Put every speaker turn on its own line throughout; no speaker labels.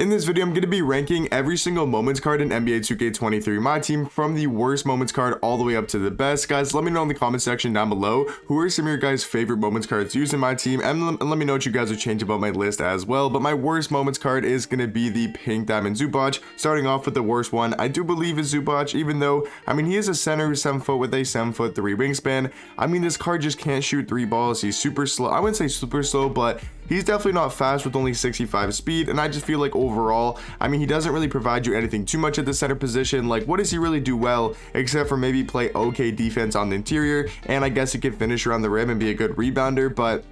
In this video, I'm going to be ranking every single moments card in NBA 2K23 My Team from the worst moments card all the way up to the best. Guys, let me know in the comment section down below who are some of your guys' favorite moments cards used in My Team, and let me know what you guys would change about my list as well. But my worst moments card is going to be the Pink Diamond Zubac. Starting off with the worst one, I do believe is Zubac, even though, I mean, he is a center who's 7 foot with a 7'3" wingspan. I mean, this card just can't shoot 3 balls. He's super slow. I wouldn't say super slow, but he's definitely not fast with only 65 speed, and I just feel like overall, I mean, he doesn't really provide you anything too much at the center position. Like, what does he really do well, except for maybe play okay defense on the interior, and I guess he can finish around the rim and be a good rebounder, but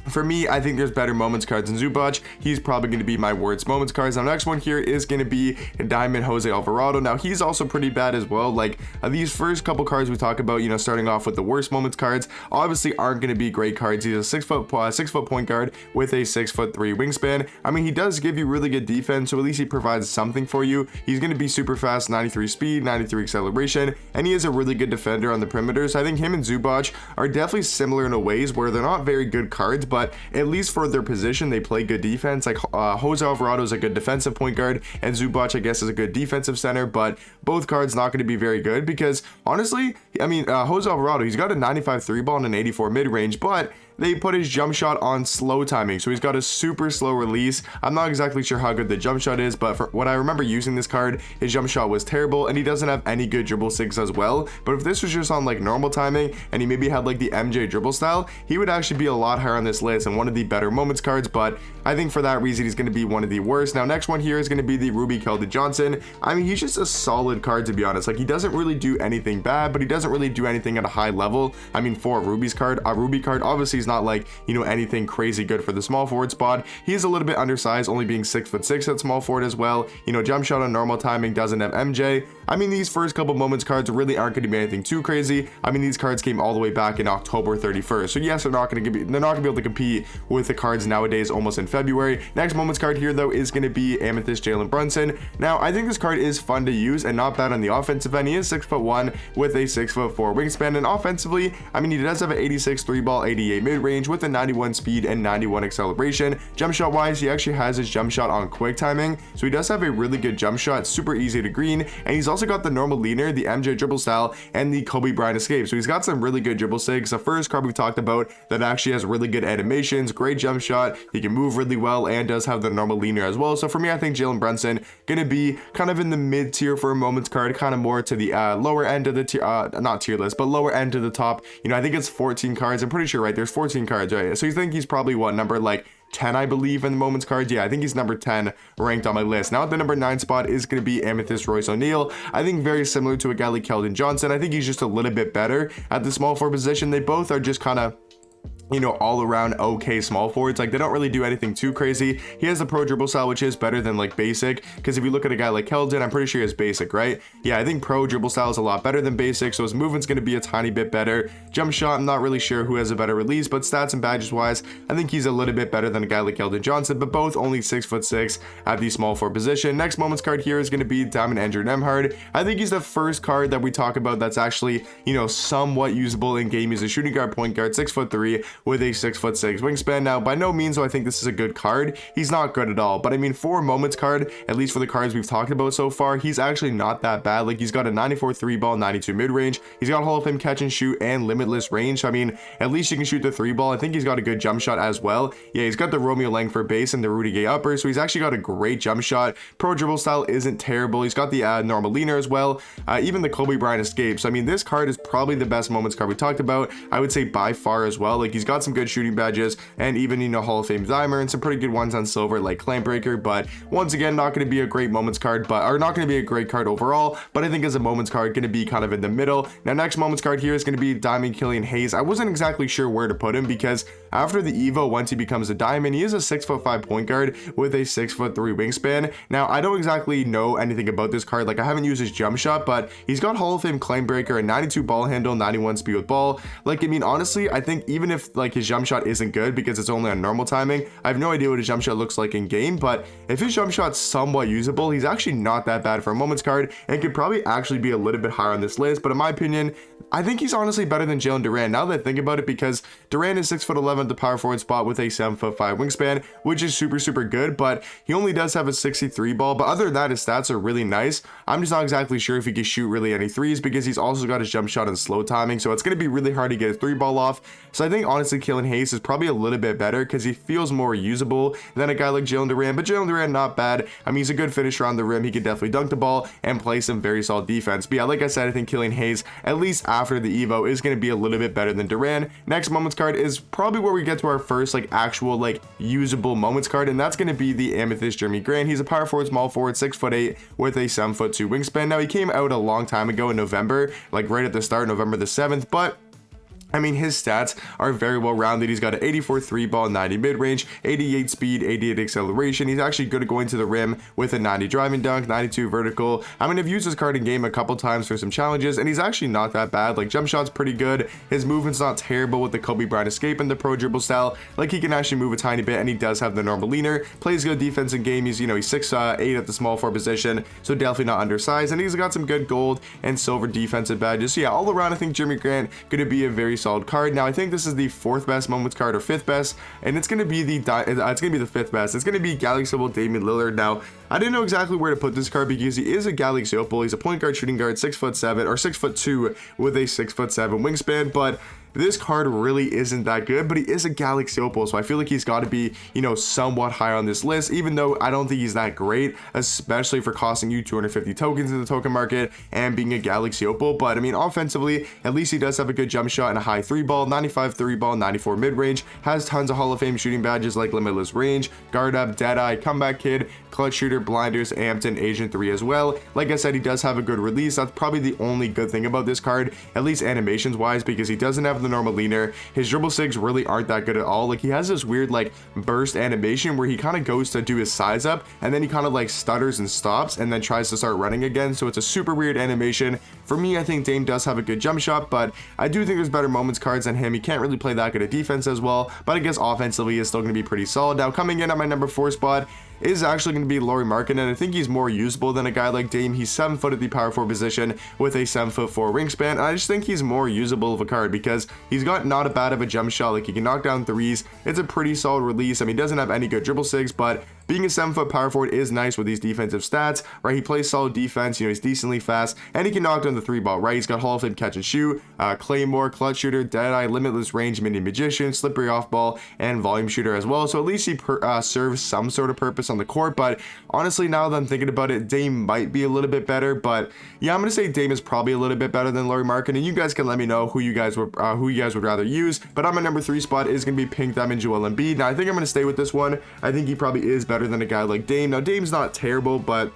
for me, I think there's better moments cards than Zubac. He's probably going to be my worst moments cards. Now, next one here is going to be Diamond Jose Alvarado. Now, he's also pretty bad as well. Like, these first couple cards we talk about, you know, starting off with the worst moments cards, obviously aren't going to be great cards. He's a 6 foot point guard with a 6'3" wingspan. I mean, he does give you really good defense, so at least he provides something for you. He's going to be super fast, 93 speed, 93 acceleration, and he is a really good defender on the perimeter. So I think him and Zubac are definitely similar in a ways where they're not very good cards, but at least for their position, they play good defense. Like Jose Alvarado is a good defensive point guard, and Zubac, I guess, is a good defensive center, but both cards not going to be very good because, honestly, I mean, Jose Alvarado, he's got a 95 3 ball and an 84 mid-range, but they put his jump shot on slow timing, so he's got a super slow release. I'm not exactly sure how good the jump shot is, but for what I remember using this card, his jump shot was terrible, and he doesn't have any good dribble sigs as well. But if this was just on like normal timing, and he maybe had like the MJ dribble style, he would actually be a lot higher on this list and one of the better moments cards. But I think for that reason, he's going to be one of the worst. Now, next one here is going to be the Ruby Keldon Johnson. I mean, he's just a solid card, to be honest. Like, he doesn't really do anything bad, but he doesn't really do anything at a high level. I mean, for a Ruby card, obviously he's not like, you know, anything crazy good for the small forward spot. He's a little bit undersized, only being 6'6" at small forward as well. You know, jump shot on normal timing, doesn't have MJ. I mean, these first couple moments cards really aren't going to be anything too crazy. I mean, these cards came all the way back in October 31st. So yes, they're not going to be able to compete with the cards nowadays almost in February. Next moments card here though is going to be Amethyst Jalen Brunson. Now, I think this card is fun to use and not bad on the offensive end. He is 6'1" with a 6'4" wingspan, and offensively, I mean, he does have an 86 3 ball, 88 mid range with a 91 speed and 91 acceleration. Jump shot wise, he actually has his jump shot on quick timing, so he does have a really good jump shot, super easy to green, and he's also got the normal leaner, the MJ dribble style, and the Kobe Bryant escape. So he's got some really good dribble sigs. The first card we talked about that actually has really good animations, great jump shot, he can move really well, and does have the normal leaner as well. So for me, I think Jalen Brunson gonna be kind of in the mid tier for a moments card, kind of more to the lower end of the tier, not tier list, but lower end to the top. You know, I think it's 14 cards. I'm pretty sure, right? There's 14 cards, right? So you think he's probably what, number like 10, I believe, in the moments cards. Yeah, I think he's number 10 ranked on my list. Now at the number 9 spot is going to be Amethyst Royce O'Neal. I think very similar to a guy like Keldon Johnson. I think he's just a little bit better at the small forward position. They both are just kind of, you know, all around okay small forwards. Like, they don't really do anything too crazy. He has the pro dribble style, which is better than like basic, because if you look at a guy like Keldon, I'm pretty sure he has basic, right? Yeah, I think pro dribble style is a lot better than basic, so his movement's going to be a tiny bit better. Jump shot, I'm not really sure who has a better release, but stats and badges wise, I think he's a little bit better than a guy like Keldon Johnson, but both only 6'6" at the small forward position. Next moments card here is going to be Diamond Andrew Nembhard. I think he's the first card that we talk about that's actually, you know, somewhat usable in game. He's a shooting guard, point guard, 6'3" with a 6'6" wingspan. Now, by no means do I think this is a good card. He's not good at all, but I mean, for a moments card, at least for the cards we've talked about so far, he's actually not that bad. Like, he's got a 94 3 ball, 92 mid range. He's got Hall of Fame catch and shoot and limitless range. I mean, at least you can shoot the 3 ball. I think he's got a good jump shot as well. Yeah, he's got the Romeo Langford base and the Rudy Gay upper, so he's actually got a great jump shot. Pro dribble style isn't terrible. He's got the normal leaner as well, even the Kobe Bryant escape. So I mean, this card is probably the best moments card we talked about, I would say, by far as well. Like, he's got some good shooting badges and even, you know, Hall of Fame dimer and some pretty good ones on silver like Clamp Breaker, but once again, not going to be a great moments card, or not going to be a great card overall, but I think as a moments card, going to be kind of in the middle. Now, next moments card here is going to be Diamond Killian Hayes. I wasn't exactly sure where to put him because after the Evo, once he becomes a diamond, he is a 6'5" point guard with a 6'3" wingspan. Now, I don't exactly know anything about this card. Like, I haven't used his jump shot, but he's got Hall of Fame Claim Breaker, a 92 ball handle, 91 speed with ball. Like, I mean, honestly, I think even if like his jump shot isn't good because it's only on normal timing, I have no idea what his jump shot looks like in game, but if his jump shot's somewhat usable, he's actually not that bad for a moments card and could probably actually be a little bit higher on this list. But in my opinion, I think he's honestly better than Jalen Duran now that I think about it, because Duran is 6'11" at the power forward spot with a 7'5" wingspan, which is super good, but he only does have a 63 ball. But other than that, his stats are really nice. I'm just not exactly sure if he can shoot really any threes, because he's also got his jump shot and slow timing, so it's going to be really hard to get a 3-ball off. So I think honestly Killian Hayes is probably a little bit better because he feels more usable than a guy like Jalen Duran. But Jalen Duran, not bad. I mean, he's a good finisher on the rim. He could definitely dunk the ball and play some very solid defense. But yeah, like I said, I think Killian Hayes, at least after the Evo, is going to be a little bit better than Duran. Next moments card is probably where we get to our first like actual like usable moments card, and that's going to be the Amethyst Jeremy Grant. He's a power forward, small forward, 6'8" with a 7'2" wingspan. Now he came out a long time ago in November, like right at the start, November the 7th, but I mean, his stats are very well rounded. He's got an 84 3-ball, 90 mid-range, 88 speed, 88 acceleration. He's actually good at going to the rim with a 90 driving dunk, 92 vertical. I mean, I've used this card in game a couple times for some challenges, and he's actually not that bad. Like, jump shot's pretty good. His movement's not terrible with the Kobe Bryant escape and the pro dribble style. Like, he can actually move a tiny bit, and he does have the normal leaner. Plays good defense in game. He's, you know, he's 6'8" at the small forward position, so definitely not undersized. And he's got some good gold and silver defensive badges. So yeah, all around, I think Jeremy Grant gonna be a very solid card. Now I think this is the 4th best moments card, or 5th best, and it's gonna be the 5th best. It's gonna be Galaxy Opal Damian Lillard. Now I didn't know exactly where to put this card because he is a Galaxy Opal. He's a point guard, shooting guard, 6'7" or 6'2" with a 6'7" wingspan, but this card really isn't that good. But he is a Galaxy Opal, so I feel like he's got to be, you know, somewhat high on this list, even though I don't think he's that great, especially for costing you 250 tokens in the token market and being a Galaxy Opal. But I mean, offensively, at least he does have a good jump shot and a high 3-ball, 95 3-ball, 94 mid-range, has tons of Hall of Fame shooting badges like Limitless Range, Guard Up, Deadeye, Comeback Kid, Clutch Shooter, Blinders, Amped, and Agent 3 as well. Like I said, he does have a good release. That's probably the only good thing about this card, at least animations wise, because he doesn't have the normal leaner. His dribble sigs really aren't that good at all. Like, he has this weird like burst animation where he kind of goes to do his size up, and then he kind of like stutters and stops and then tries to start running again. So it's a super weird animation. For me, I think Dame does have a good jump shot, but I do think there's better moments cards than him. He can't really play that good at defense as well, but I guess offensively is still going to be pretty solid. Now coming in at my number 4 spot is actually going to be Lauri Markkanen. I think he's more usable than a guy like Dame. He's 7 foot at the power forward position with a 7'4" wingspan. And I just think he's more usable of a card because he's got not a bad of a jump shot. Like, he can knock down threes. It's a pretty solid release. I mean, he doesn't have any good dribble sigs, but being a 7-foot power forward is nice with these defensive stats, right? He plays solid defense, you know, he's decently fast, and he can knock down the 3-ball, right? He's got Hall of Fame catch and shoot, Claymore, Clutch Shooter, Deadeye, Limitless Range, Mini Magician, Slippery Off Ball, and Volume Shooter as well. So at least he serves some sort of purpose on the court. But honestly, now that I'm thinking about it, Dame might be a little bit better. But yeah, I'm gonna say Dame is probably a little bit better than Lauri Markkanen, and you guys can let me know who you guys would rather use. But on my number 3 spot is gonna be Pink Diamond Joel Embiid. Now I think I'm gonna stay with this one. I think he probably is better than a guy like Dame. Now Dame's not terrible, but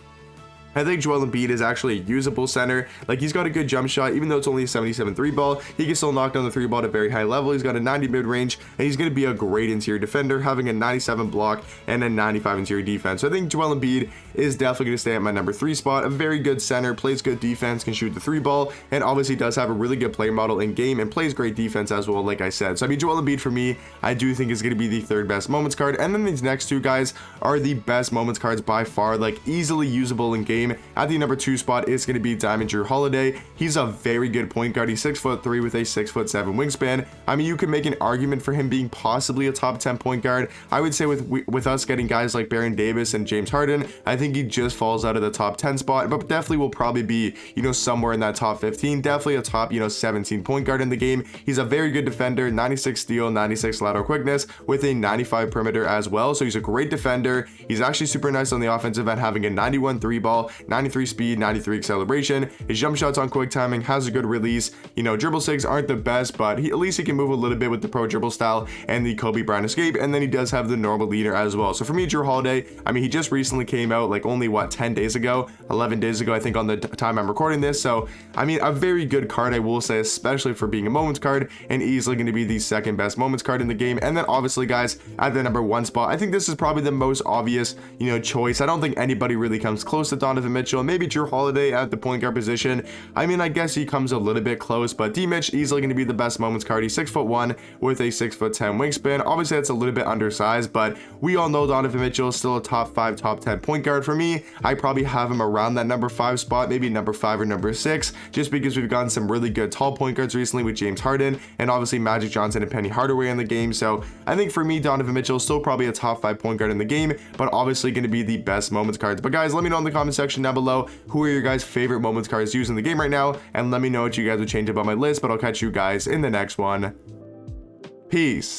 I think Joel Embiid is actually a usable center. Like, he's got a good jump shot, even though it's only a 77 3-ball. He can still knock down the 3-ball at a very high level. He's got a 90 mid-range, and he's going to be a great interior defender, having a 97 block and a 95 interior defense. So I think Joel Embiid is definitely going to stay at my number 3 spot. A very good center, plays good defense, can shoot the 3-ball, and obviously does have a really good play model in game and plays great defense as well, like I said. So I mean, Joel Embiid for me, I do think is going to be the 3rd best moments card. And then these next 2 guys are the best moments cards by far, like easily usable in game. At the number 2 spot is going to be Diamond Drew Holiday. He's a very good point guard. He's 6'3" with a 6'7" wingspan. I mean, you can make an argument for him being possibly a top 10 point guard. I would say with us getting guys like Baron Davis and James Harden, I think he just falls out of the top 10 spot, but definitely will probably be, you know, somewhere in that top 15. Definitely a top, you know, 17 point guard in the game. He's a very good defender, 96 steal, 96 lateral quickness with a 95 perimeter as well. So he's a great defender. He's actually super nice on the offensive end, having a 91 3-ball, 93 speed, 93 acceleration. His jump shots on quick timing, has a good release. You know, dribble sigs aren't the best, but at least he can move a little bit with the pro dribble style and the Kobe Bryant escape. And then he does have the normal leader as well. So for me, Drew Holiday, I mean, he just recently came out, like only what, 10 days ago, 11 days ago, I think, on the time I'm recording this. So I mean, a very good card, I will say, especially for being a moments card, and easily going to be the 2nd best moments card in the game. And then obviously, guys, at the number 1 spot, I think this is probably the most obvious, you know, choice. I don't think anybody really comes close to Donovan Donovan Mitchell, maybe Drew Holiday at the point guard position. I mean, I guess he comes a little bit close, but D-Mitch easily going to be the best moments card. He's 6'1" with a 6'10" wingspan. Obviously, that's a little bit undersized, but we all know Donovan Mitchell is still a top 5, top 10 point guard. For me, I probably have him around that number 5 spot, maybe number 5 or number 6, just because we've gotten some really good tall point guards recently with James Harden and obviously Magic Johnson and Penny Hardaway in the game. So I think for me, Donovan Mitchell is still probably a top 5 point guard in the game, but obviously going to be the best moments cards. But guys, let me know in the comment section down below who are your guys' favorite moments cards used in the game right now, and let me know what you guys would change up on my list. But I'll catch you guys in the next one. Peace.